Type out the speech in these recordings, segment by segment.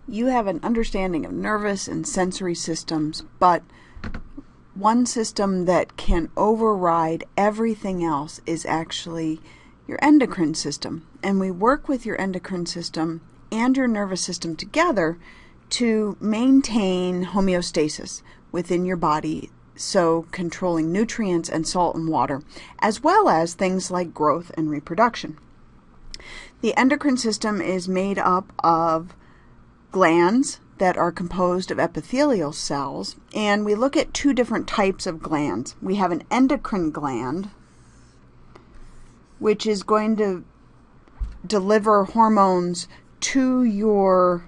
you have an understanding of nervous and sensory systems, but one system that can override everything else is actually your endocrine system. And we work with your endocrine system and your nervous system together to maintain homeostasis within your body, so controlling nutrients and salt and water, as well as things like growth and reproduction. The endocrine system is made up of glands that are composed of epithelial cells, and we look at two different types of glands. We have an endocrine gland, which is going to deliver hormones to your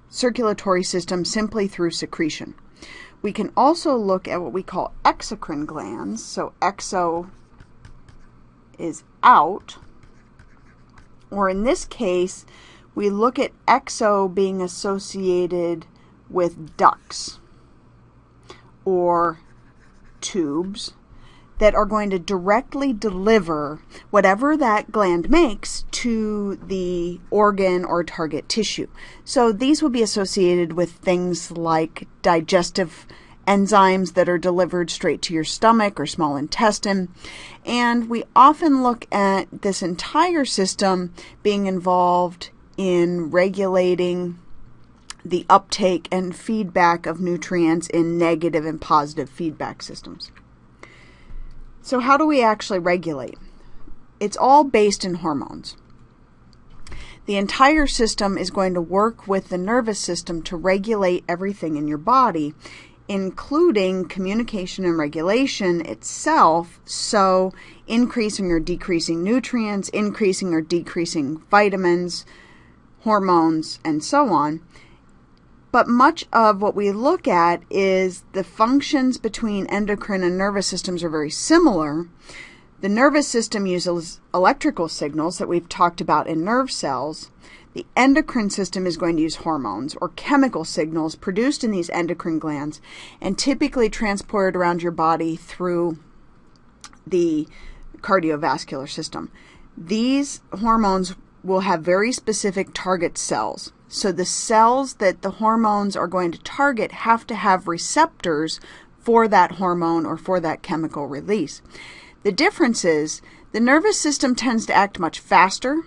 circulatory system simply through secretion. We can also look at what we call exocrine glands. So exo is out, or in this case, we look at exo being associated with ducts or tubes that are going to directly deliver whatever that gland makes to the organ or target tissue. So these will be associated with things like digestive enzymes that are delivered straight to your stomach or small intestine. And we often look at this entire system being involved in regulating the uptake and feedback of nutrients in negative and positive feedback systems. So how do we actually regulate? It's all based in hormones. The entire system is going to work with the nervous system to regulate everything in your body, including communication and regulation itself, so increasing or decreasing nutrients, increasing or decreasing vitamins, hormones, and so on. But much of what we look at is the functions between endocrine and nervous systems are very similar. The nervous system uses electrical signals that we've talked about in nerve cells. The endocrine system is going to use hormones or chemical signals produced in these endocrine glands and typically transported around your body through the cardiovascular system. These hormones will have very specific target cells. So the cells that the hormones are going to target have to have receptors for that hormone or for that chemical release. The difference is the nervous system tends to act much faster.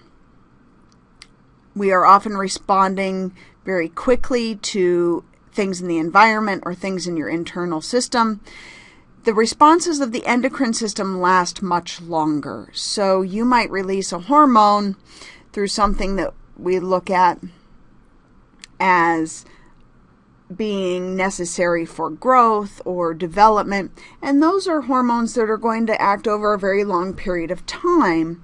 We are often responding very quickly to things in the environment or things in your internal system. The responses of the endocrine system last much longer. So you might release a hormone through something that we look at as being necessary for growth or development, and those are hormones that are going to act over a very long period of time.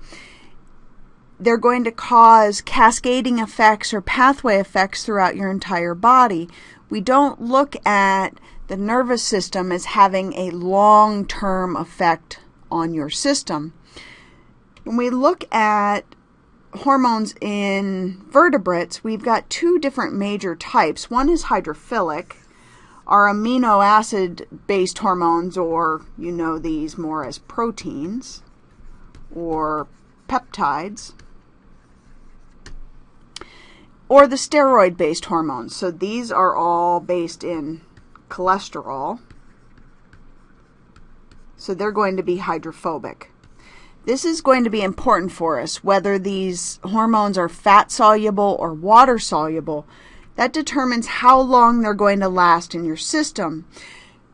They're going to cause cascading effects or pathway effects throughout your entire body. We don't look at the nervous system as having a long-term effect on your system. When we look at hormones in vertebrates, we've got two different major types. One is hydrophilic, are amino acid based hormones, or you know these more as proteins or peptides, or the steroid based hormones. So these are all based in cholesterol, so they're going to be hydrophobic. This is going to be important for us, whether these hormones are fat soluble or water soluble. That determines how long they're going to last in your system.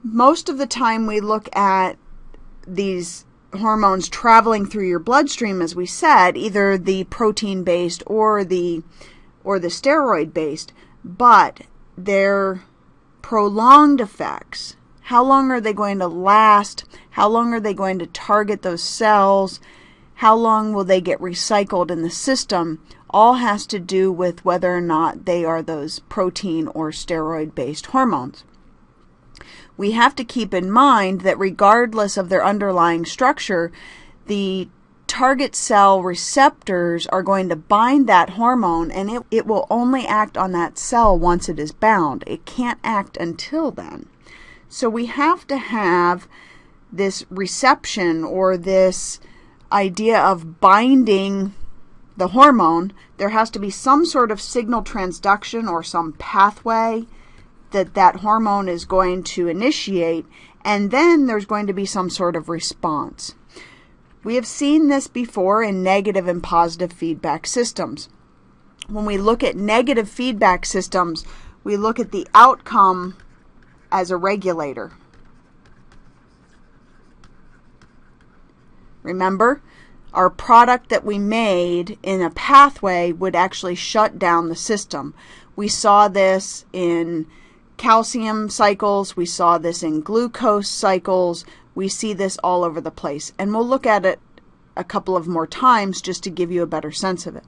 Most of the time we look at these hormones traveling through your bloodstream, as we said, either the protein-based or the steroid-based, but their prolonged effects, how long are they going to last? How long are they going to target those cells? How long will they get recycled in the system? All has to do with whether or not they are those protein or steroid-based hormones. We have to keep in mind that regardless of their underlying structure, the target cell receptors are going to bind that hormone, and it will only act on that cell once it is bound. It can't act until then. So we have to have this reception or this idea of binding the hormone, there has to be some sort of signal transduction or some pathway that hormone is going to initiate, and then there's going to be some sort of response. We have seen this before in negative and positive feedback systems. When we look at negative feedback systems, we look at the outcome as a regulator. Remember, our product that we made in a pathway would actually shut down the system. We saw this in calcium cycles, we saw this in glucose cycles, we see this all over the place. And we'll look at it a couple of more times just to give you a better sense of it.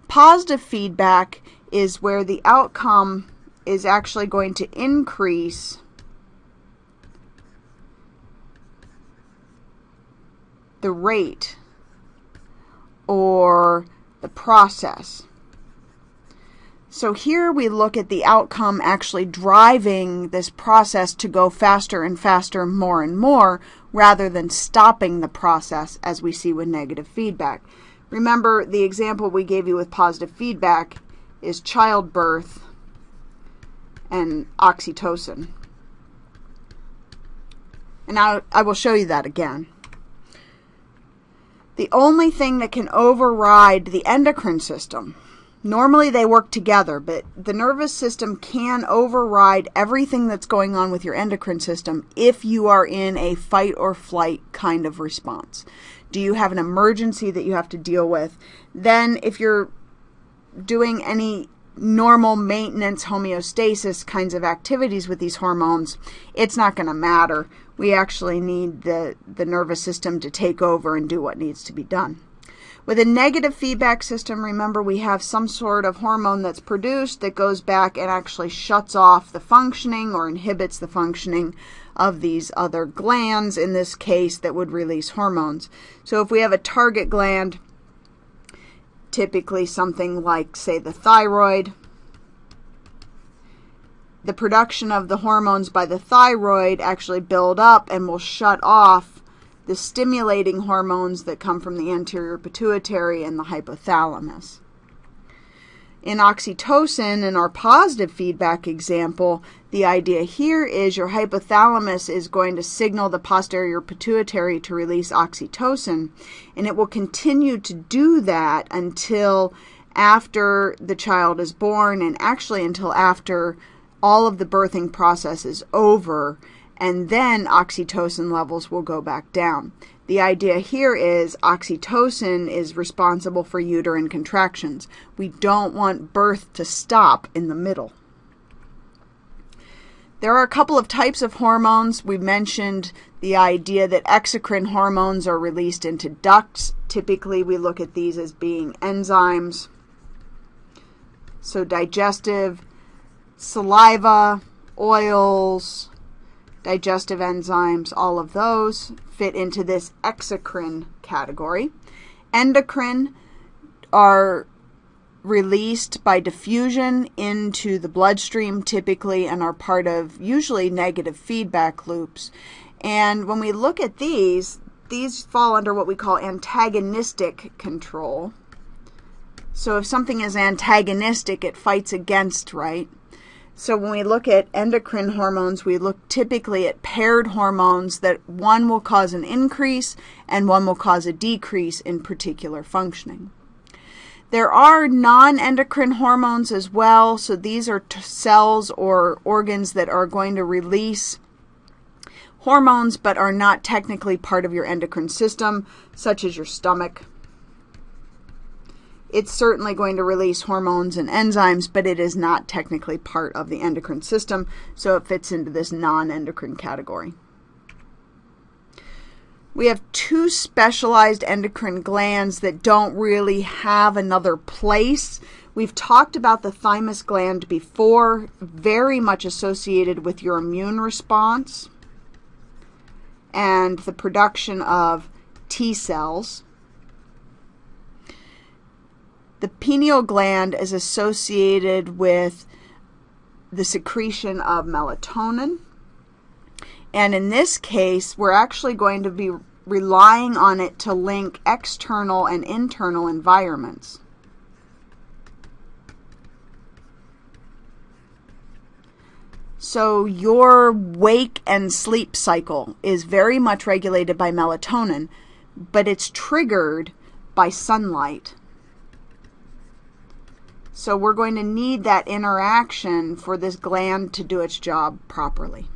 Positive feedback is where the outcome is actually going to increase the rate or the process. So here we look at the outcome actually driving this process to go faster and faster, more and more, rather than stopping the process as we see with negative feedback. Remember, the example we gave you with positive feedback is childbirth and oxytocin. And now I will show you that again. The only thing that can override the endocrine system, normally they work together, but the nervous system can override everything that's going on with your endocrine system if you are in a fight or flight kind of response. Do you have an emergency that you have to deal with? Then if you're doing any normal maintenance homeostasis kinds of activities with these hormones, it's not going to matter. We actually need the nervous system to take over and do what needs to be done. With a negative feedback system, remember, we have some sort of hormone that's produced that goes back and actually shuts off the functioning or inhibits the functioning of these other glands, in this case, that would release hormones. So if we have a target gland, typically something like, say, the thyroid, the production of the hormones by the thyroid actually build up and will shut off the stimulating hormones that come from the anterior pituitary and the hypothalamus. In oxytocin, in our positive feedback example, the idea here is your hypothalamus is going to signal the posterior pituitary to release oxytocin, and it will continue to do that until after the child is born, and actually until after all of the birthing process is over, and then oxytocin levels will go back down. The idea here is oxytocin is responsible for uterine contractions. We don't want birth to stop in the middle. There are a couple of types of hormones. We mentioned the idea that exocrine hormones are released into ducts. Typically, we look at these as being enzymes. So digestive, saliva, oils, digestive enzymes, all of those fit into this exocrine category. Endocrine are released by diffusion into the bloodstream typically and are part of usually negative feedback loops. And when we look at these fall under what we call antagonistic control. So if something is antagonistic, it fights against, right? So when we look at endocrine hormones, we look typically at paired hormones that one will cause an increase and one will cause a decrease in particular functioning. There are non-endocrine hormones as well. So these are cells or organs that are going to release hormones but are not technically part of your endocrine system, such as your stomach. It's certainly going to release hormones and enzymes, but it is not technically part of the endocrine system, so it fits into this non-endocrine category. We have two specialized endocrine glands that don't really have another place. We've talked about the thymus gland before, very much associated with your immune response and the production of T cells. The pineal gland is associated with the secretion of melatonin. And in this case, we're actually going to be relying on it to link external and internal environments. So your wake and sleep cycle is very much regulated by melatonin, but it's triggered by sunlight. So we're going to need that interaction for this gland to do its job properly.